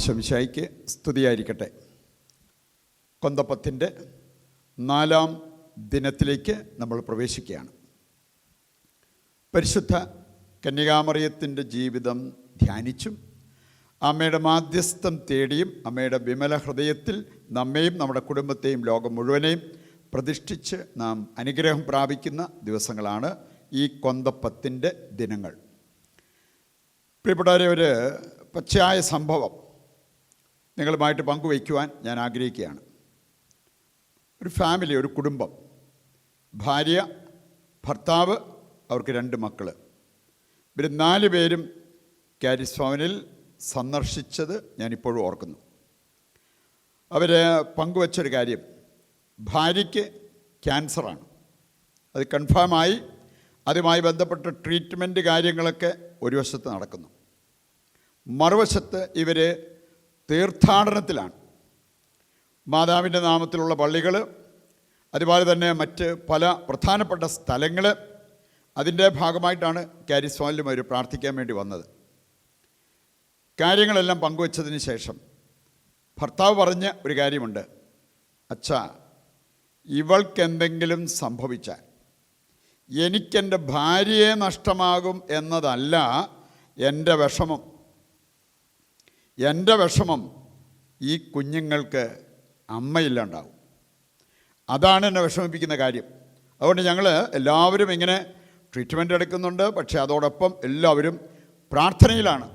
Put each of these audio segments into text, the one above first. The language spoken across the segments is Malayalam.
ഈശോമിശിഹായ്ക്ക് സ്തുതിയായിരിക്കട്ടെ. കൊന്തപ്പത്തിൻ്റെ 4-ാം ദിനത്തിലേക്ക് നമ്മൾ പ്രവേശിക്കുകയാണ്. പരിശുദ്ധ കന്യകാമറിയത്തിൻ്റെ ജീവിതം ധ്യാനിച്ചും അമ്മയുടെ മാധ്യസ്ഥം തേടിയും അമ്മയുടെ വിമല ഹൃദയത്തിൽ നമ്മെയും നമ്മുടെ കുടുംബത്തെയും ലോകം മുഴുവനെയും പ്രതിഷ്ഠിച്ച് നാം അനുഗ്രഹം പ്രാപിക്കുന്ന ദിവസങ്ങളാണ് ഈ കൊന്തപ്പത്തിൻ്റെ ദിനങ്ങൾ. പ്രിയപ്പെട്ടവരെ, ഒരു പച്ചയായ സംഭവം നിങ്ങളുമായിട്ട് പങ്കുവയ്ക്കുവാൻ ഞാൻ ആഗ്രഹിക്കുകയാണ്. ഒരു ഫാമിലി, ഒരു കുടുംബം, ഭാര്യ, ഭർത്താവ്, അവർക്ക് 2 മക്കൾ. ഇവർ 4 പേരും കാരിസ് ഭവനിൽ സന്ദർശിച്ചത് ഞാനിപ്പോഴും ഓർക്കുന്നു. അവർ പങ്കുവച്ചൊരു കാര്യം, ഭാര്യയ്ക്ക് ക്യാൻസറാണ്, അത് കൺഫേമായി. അതുമായി ബന്ധപ്പെട്ട ട്രീറ്റ്മെൻറ്റ് കാര്യങ്ങളൊക്കെ ഒരു വശത്ത് നടക്കുന്നു. മറുവശത്ത് ഇവർ തീർത്ഥാടനത്തിലാണ്. മാതാവിൻ്റെ നാമത്തിലുള്ള പള്ളികൾ, അതുപോലെ തന്നെ മറ്റ് പല പ്രധാനപ്പെട്ട സ്ഥലങ്ങൾ, അതിൻ്റെ ഭാഗമായിട്ടാണ് കാരിസ് ഭവനിലും അവർ പ്രാർത്ഥിക്കാൻ വേണ്ടി വന്നത്. കാര്യങ്ങളെല്ലാം പങ്കുവച്ചതിന് ശേഷം ഭർത്താവ് പറഞ്ഞ ഒരു കാര്യമുണ്ട്. അച്ഛാ, ഇവൾക്കെന്തെങ്കിലും സംഭവിച്ചാൽ എനിക്കെൻ്റെ ഭാര്യയെ നഷ്ടമാകും എന്നതല്ല എൻ്റെ വിഷമം. എൻ്റെ വിഷമം ഈ കുഞ്ഞുങ്ങൾക്ക് അമ്മയില്ലാണ്ടാവും. അതാണ് എന്നെ വിഷമിപ്പിക്കുന്ന കാര്യം. അതുകൊണ്ട് ഞങ്ങൾ എല്ലാവരും ഇങ്ങനെ ട്രീറ്റ്മെൻറ്റ് എടുക്കുന്നുണ്ട്. പക്ഷേ അതോടൊപ്പം എല്ലാവരും പ്രാർത്ഥനയിലാണ്.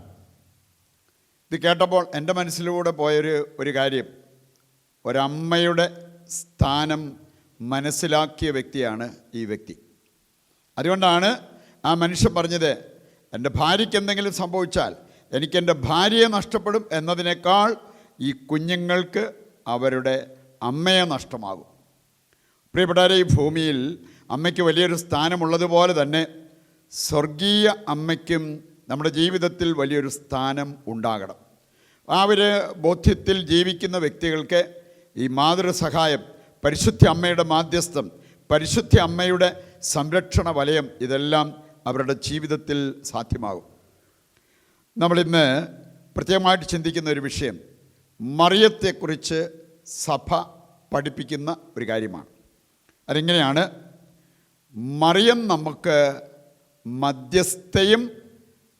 ഇത് കേട്ടപ്പോൾ എൻ്റെ മനസ്സിലൂടെ പോയൊരു കാര്യം, ഒരമ്മയുടെ സ്ഥാനം മനസ്സിലാക്കിയ വ്യക്തിയാണ് ഈ വ്യക്തി. അതുകൊണ്ടാണ് ആ മനുഷ്യൻ പറഞ്ഞത്, എൻ്റെ ഭാര്യയ്ക്ക് എന്തെങ്കിലും സംഭവിച്ചാൽ എനിക്കെൻ്റെ ഭാര്യയെ നഷ്ടപ്പെടും എന്നതിനേക്കാൾ ഈ കുഞ്ഞുങ്ങൾക്ക് അവരുടെ അമ്മയെ നഷ്ടമാകും. പ്രിയപ്പെട്ടവരെ, ഈ ഭൂമിയിൽ അമ്മയ്ക്ക് വലിയൊരു സ്ഥാനമുള്ളതുപോലെ തന്നെ സ്വർഗീയ അമ്മയ്ക്കും നമ്മുടെ ജീവിതത്തിൽ വലിയൊരു സ്ഥാനം ഉണ്ടാകണം. ആ ഒരു ബോധ്യത്തിൽ ജീവിക്കുന്ന വ്യക്തികൾക്ക് ഈ മാതൃസഹായം, പരിശുദ്ധ അമ്മയുടെ മാധ്യസ്ഥം, പരിശുദ്ധ അമ്മയുടെ സംരക്ഷണ വലയം, ഇതെല്ലാം അവരുടെ ജീവിതത്തിൽ സാധ്യമാകും. നമ്മളിന്ന് പ്രത്യേകമായിട്ട് ചിന്തിക്കുന്ന ഒരു വിഷയം, മറിയത്തെക്കുറിച്ച് സഭ പഠിപ്പിക്കുന്ന ഒരു കാര്യമാണ്. അതെങ്ങനെയാണ്? മറിയം നമുക്ക് മധ്യസ്ഥയും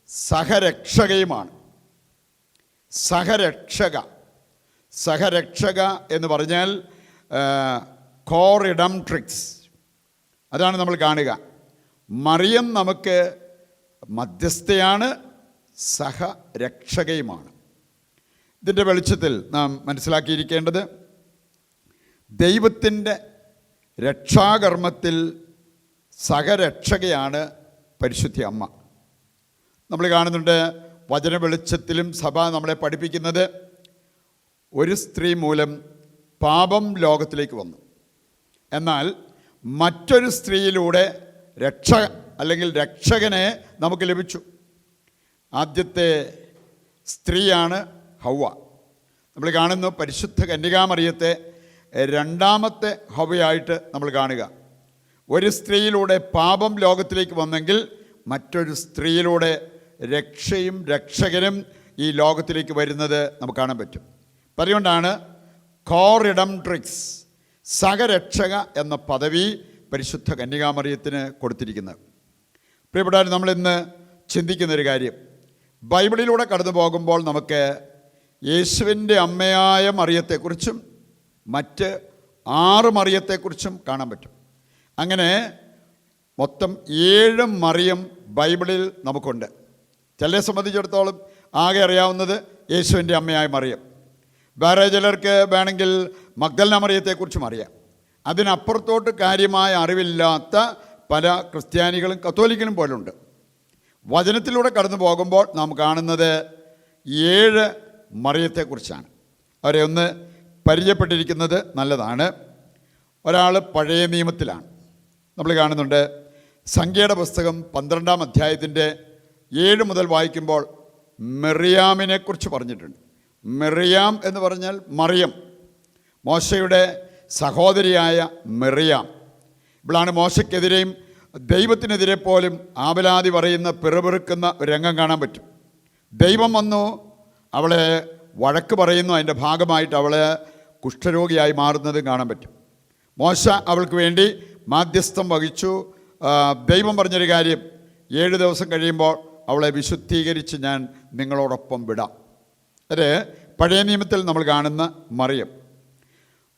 സഹരക്ഷകയുമാണ്. സഹരക്ഷക എന്ന് പറഞ്ഞാൽ കോറിഡംട്രിക്സ്, അതാണ് നമ്മൾ കാണുക. മറിയം നമുക്ക് മധ്യസ്ഥയാണ്, സഹരക്ഷകയുമാണ്. ഇതിൻ്റെ വെളിച്ചത്തിൽ നാം മനസ്സിലാക്കിയിരിക്കേണ്ടത്, ദൈവത്തിൻ്റെ രക്ഷാകർമ്മത്തിൽ സഹരക്ഷകയാണ് പരിശുദ്ധ അമ്മ. നമ്മൾ കാണുന്നുണ്ട്, വചന വെളിച്ചത്തിലും സഭ നമ്മളെ പഠിപ്പിക്കുന്നത്, ഒരു സ്ത്രീ മൂലം പാപം ലോകത്തിലേക്ക് വന്നു, എന്നാൽ മറ്റൊരു സ്ത്രീയിലൂടെ രക്ഷകനെ നമുക്ക് ലഭിച്ചു. ആദ്യത്തെ സ്ത്രീയാണ് ഹൗവ. നമ്മൾ കാണുന്നു പരിശുദ്ധ കന്യകാമറിയത്തെ 2ാമത്തെ ഹൗവയായിട്ട് നമ്മൾ കാണുക. ഒരു സ്ത്രീയിലൂടെ പാപം ലോകത്തിലേക്ക് വന്നെങ്കിൽ മറ്റൊരു സ്ത്രീയിലൂടെ രക്ഷയും രക്ഷകനും ഈ ലോകത്തിലേക്ക് വരുന്നത് നമുക്ക് കാണാൻ പറ്റും. അതുകൊണ്ടാണ് കോറിഡംട്രിക്സ്, സഹരക്ഷക എന്ന പദവി പരിശുദ്ധ കന്യകാമറിയത്തിന് കൊടുത്തിരിക്കുന്നത്. പ്രിയപ്പെട്ടവർ, നമ്മളിന്ന് ചിന്തിക്കുന്നൊരു കാര്യം, ബൈബിളിലൂടെ കടന്നു പോകുമ്പോൾ നമുക്ക് യേശുവിൻ്റെ അമ്മയായ മറിയത്തെക്കുറിച്ചും മറ്റ് 6 മറിയത്തെക്കുറിച്ചും കാണാൻ പറ്റും. അങ്ങനെ മൊത്തം 7 മറിയം ബൈബിളിൽ നമുക്കുണ്ട്. ചിലരെ സംബന്ധിച്ചിടത്തോളം ആകെ അറിയാവുന്നത് യേശുവിൻ്റെ അമ്മയായ മറിയം. വേറെ ചിലർക്ക് വേണമെങ്കിൽ മഗ്ദലന മറിയത്തെക്കുറിച്ചും അറിയാം. അതിനപ്പുറത്തോട്ട് കാര്യമായ അറിവില്ലാത്ത പല ക്രിസ്ത്യാനികളും കത്തോലിക്കലും പോലുണ്ട്. വചനത്തിലൂടെ കടന്നു പോകുമ്പോൾ നാം കാണുന്നത് 7 മറിയത്തെക്കുറിച്ചാണ്. അവരെ ഒന്ന് പരിചയപ്പെട്ടിരിക്കുന്നത് നല്ലതാണ്. ഒരാൾ പഴയ നിയമത്തിലാണ്. നമ്മൾ കാണുന്നുണ്ട്, സംഖ്യയുടെ പുസ്തകം 12-ാം അധ്യായത്തിൻ്റെ 7 മുതൽ വായിക്കുമ്പോൾ മെറിയാമിനെക്കുറിച്ച് പറഞ്ഞിട്ടുണ്ട്. മെറിയാം എന്ന് പറഞ്ഞാൽ മറിയം, മോശയുടെ സഹോദരിയായ മെറിയാം. ഇവളാണ് മോശയ്ക്കെതിരെയും ദൈവത്തിനെതിരെ പോലും ആവലാതി പറയുന്ന പിറുപിറുക്കുന്ന രംഗം കാണാൻ പറ്റും. ദൈവം വന്നു അവളെ വഴക്ക് പറയുന്നു. അതിൻ്റെ ഭാഗമായിട്ട് അവൾ കുഷ്ഠരോഗിയായി മാറുന്നതും കാണാൻ പറ്റും. മോശ അവൾക്ക് വേണ്ടി മാധ്യസ്ഥം വഹിച്ചു. ദൈവം പറഞ്ഞൊരു കാര്യം, 7 ദിവസം കഴിയുമ്പോൾ അവളെ വിശുദ്ധീകരിച്ച് ഞാൻ നിങ്ങളോടൊപ്പം വിടാം. അത് പഴയ നിയമത്തിൽ നമ്മൾ കാണുന്ന മറിയം.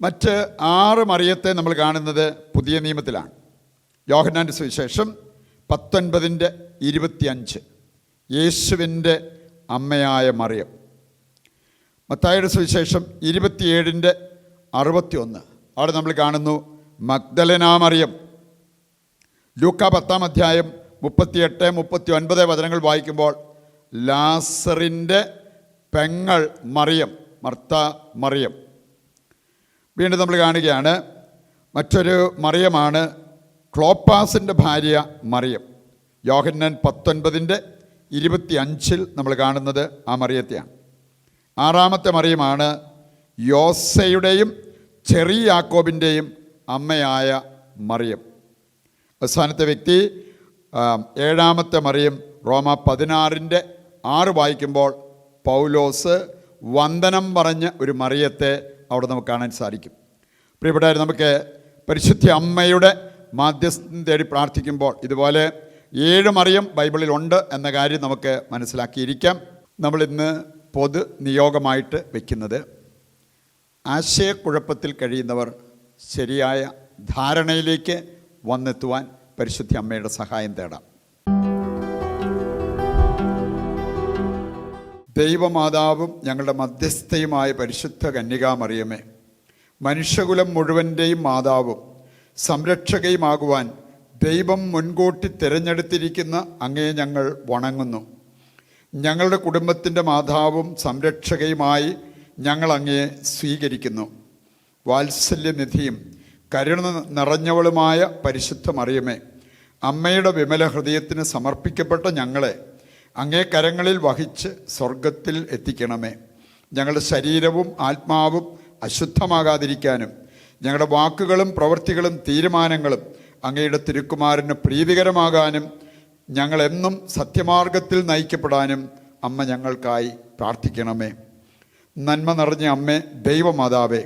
മറ്റ് 6 മറിയത്തെ നമ്മൾ കാണുന്നത് പുതിയ നിയമത്തിലാണ്. യോഹന്നാൻ്റെ സുവിശേഷം 19:25 യേശുവിൻ്റെ അമ്മയായ മറിയം. മത്തായിയുടെ സുവിശേഷം 27:61 അവിടെ നമ്മൾ കാണുന്നു മഗ്ദലന മറിയം. ലൂക്ക 10-ാം അധ്യായം 38-39 വചനങ്ങൾ വായിക്കുമ്പോൾ ലാസറിൻ്റെ പെങ്ങൾ മറിയം, മർത്ത മറിയം. വീണ്ടും നമ്മൾ കാണുകയാണ് മറ്റൊരു മറിയമാണ് ക്ലോപ്പാസിൻ്റെ ഭാര്യ മറിയം. യോഹന്നാൻ 19:25 നമ്മൾ കാണുന്നത് ആ മറിയത്തെയാണ്. 6-ാമത്തെ മറിയമാണ് യോസയുടെയും ചെറിയ യാക്കോബിൻ്റെയും അമ്മയായ മറിയം. അവസാനത്തെ വ്യക്തി 7-ാമത്തെ മറിയം. റോമ 16:6 വായിക്കുമ്പോൾ പൗലോസ് വന്ദനം പറഞ്ഞ ഒരു മറിയത്തെ അവിടെ നമുക്ക് കാണാൻ സാധിക്കും. പ്രിയപ്പെട്ടവർ, നമുക്ക് പരിശുദ്ധ അമ്മയുടെ മാധ്യസ്ഥം തേടി പ്രാർത്ഥിക്കുമ്പോൾ ഇതുപോലെ 7 മറിയം ബൈബിളിൽ ഉണ്ട് എന്ന കാര്യം നമുക്ക് മനസ്സിലാക്കിയിരിക്കാം. നമ്മളിന്ന് പൊതു നിയോഗമായിട്ട് വയ്ക്കുന്നത് ആശയക്കുഴപ്പത്തിൽ കഴിയുന്നവർ ശരിയായ ധാരണയിലേക്ക് വന്നെത്തുവാൻ പരിശുദ്ധ അമ്മയുടെ സഹായം തേടാം. ദൈവമാതാവും ഞങ്ങളുടെ മധ്യസ്ഥയുമായ പരിശുദ്ധ കന്യകാമറിയമേ, മനുഷ്യകുലം മുഴുവൻ്റെയും മാതാവും സംരക്ഷകയുമാകുവാൻ ദൈവം മുൻകൂട്ടി തിരഞ്ഞെടുത്തിരിക്കുന്ന അങ്ങയെ ഞങ്ങൾ വണങ്ങുന്നു. ഞങ്ങളുടെ കുടുംബത്തിൻ്റെ മാതാവും സംരക്ഷകയുമായി ഞങ്ങൾ അങ്ങയെ സ്വീകരിക്കുന്നു. വാത്സല്യനിധിയും കരുണ നിറഞ്ഞവളുമായ പരിശുദ്ധ മറിയമേ, അമ്മയുടെ വിമല ഹൃദയത്തിന് സമർപ്പിക്കപ്പെട്ട ഞങ്ങളെ അങ്ങേ കരങ്ങളിൽ വഹിച്ച് സ്വർഗത്തിൽ എത്തിക്കണമേ. ഞങ്ങളുടെ ശരീരവും ആത്മാവും അശുദ്ധമാകാതിരിക്കാനും ഞങ്ങളുടെ വാക്കുകളും പ്രവൃത്തികളും തീരുമാനങ്ങളും അങ്ങയുടെ തിരുക്കുമാരന് പ്രീതികരമാകാനും ഞങ്ങളെന്നും സത്യമാർഗത്തിൽ നയിക്കപ്പെടാനും അമ്മ ഞങ്ങൾക്കായി പ്രാർത്ഥിക്കണമേ. നന്മ നിറഞ്ഞ അമ്മേ, ദൈവമാതാവേ,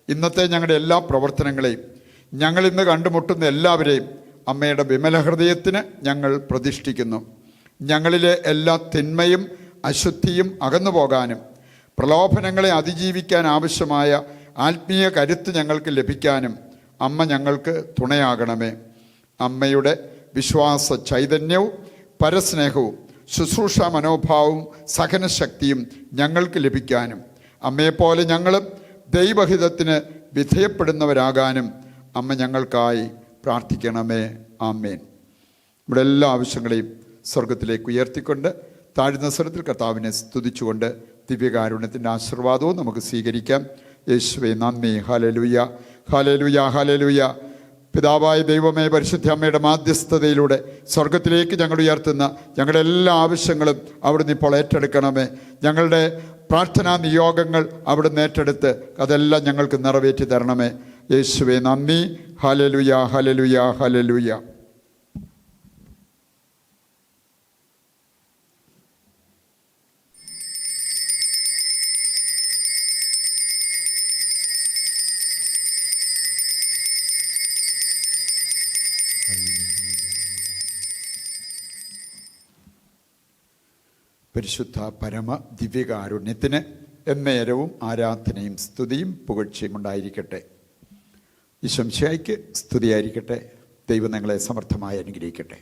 ഇന്നത്തെ ഞങ്ങളുടെ എല്ലാ പ്രവർത്തനങ്ങളെയും ഞങ്ങളിന്ന് കണ്ടുമുട്ടുന്ന എല്ലാവരെയും അമ്മയുടെ വിമല ഹൃദയത്തിന് ഞങ്ങൾ പ്രതിഷ്ഠിക്കുന്നു. ഞങ്ങളിലെ എല്ലാ തിന്മയും അശുദ്ധിയും അകന്നു പോകാനും പ്രലോഭനങ്ങളെ അതിജീവിക്കാൻ ആവശ്യമായ ആത്മീയ കരുത്ത് ഞങ്ങൾക്ക് ലഭിക്കാനും അമ്മ ഞങ്ങൾക്ക് തുണയാകണമേ. അമ്മയുടെ വിശ്വാസ ചൈതന്യവും പരസ്നേഹവും ശുശ്രൂഷ മനോഭാവവും സഹനശക്തിയും ഞങ്ങൾക്ക് ലഭിക്കാനും അമ്മയെപ്പോലെ ഞങ്ങളും ദൈവഹിതത്തിന് വിധേയപ്പെടുന്നവരാകാനും അമ്മ ഞങ്ങൾക്കായി പ്രാർത്ഥിക്കണമേ. ആമേൻ. നമ്മുടെ എല്ലാ ആവശ്യങ്ങളെയും സ്വർഗത്തിലേക്ക് ഉയർത്തിക്കൊണ്ട് താഴ്ന്ന സ്വരത്തിൽ കർത്താവിനെ സ്തുതിച്ചുകൊണ്ട് ദിവ്യകാരുണ്യത്തിൻ്റെ ആശീർവാദവും നമുക്ക് സ്വീകരിക്കാം. യേശുവേ നന്ദി. Hallelujah, hallelujah, hallelujah. പിതാവായ ദൈവമേ, പരിശുദ്ധ അമ്മയുടെ മാധ്യസ്ഥതയിലൂടെ സ്വർഗത്തിലേക്ക് ഞങ്ങൾ ഉയർത്തുന്ന ഞങ്ങളുടെ എല്ലാ ആവശ്യങ്ങളും അവിടുന്ന് ഇപ്പോൾ ഏറ്റെടുക്കണമേ. ഞങ്ങളുടെ പ്രാർത്ഥനാ നിയോഗങ്ങൾ അവിടുന്ന് ഏറ്റെടുത്ത് അതെല്ലാം ഞങ്ങൾക്ക് നിറവേറ്റി തരണമേ. യേശുവേ നന്ദി. Hallelujah, hallelujah, hallelujah. പരിശുദ്ധ പരമ ദിവ്യകാരുണ്യത്തിന് എന്നേരവും ആരാധനയും സ്തുതിയും പുകഴ്ചയും ഉണ്ടായിരിക്കട്ടെ. ഈശോ മിശിഹായ്ക്ക് സ്തുതിയായിരിക്കട്ടെ. ദൈവം നിങ്ങളെ സമർത്ഥമായി അനുഗ്രഹിക്കട്ടെ.